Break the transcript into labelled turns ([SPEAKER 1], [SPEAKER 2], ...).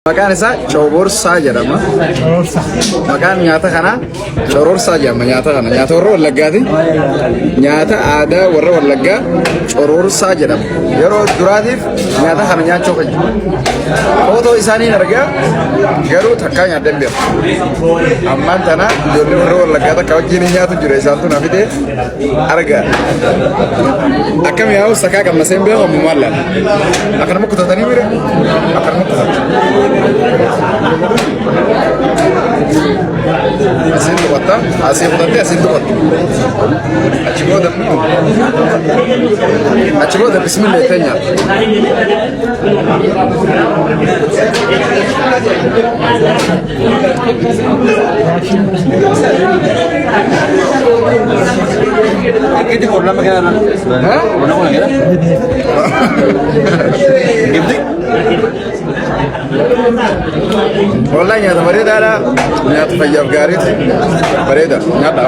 [SPEAKER 1] Maqaan isaa Coborsaa jedhama. Maqaan nyaata kanaa Cororsaa jedhama. Nyaata warra Wallaggaati. Nyaata aadaa warra Wallaggaa Cororsaa jedhama. Yeroo duraatiif nyaata kana nyaachuu qabu. Footoo isaanii argaa garuu takkaa nyaaddan beeku. Ammaan tana ijoollee warra Wallaggaa takka wajjin nyaatu jira isaantu na fide argaa. Akkam yaa'u sakaa qammaseen beeku ammoo maal laala. Akkanuma kutatanii bira akkanuma kutatanii. Asin tuqatta, asii fudhattee asin tuqatta. Achi booda bismillah itti nyaata.
[SPEAKER 2] Kita korna bagaimana? Korna mana kira? Gimana?
[SPEAKER 1] Wallahi nyaata bareedaadha. Nyaata fayyaaf gaariiti. Bareeda. Nyaata.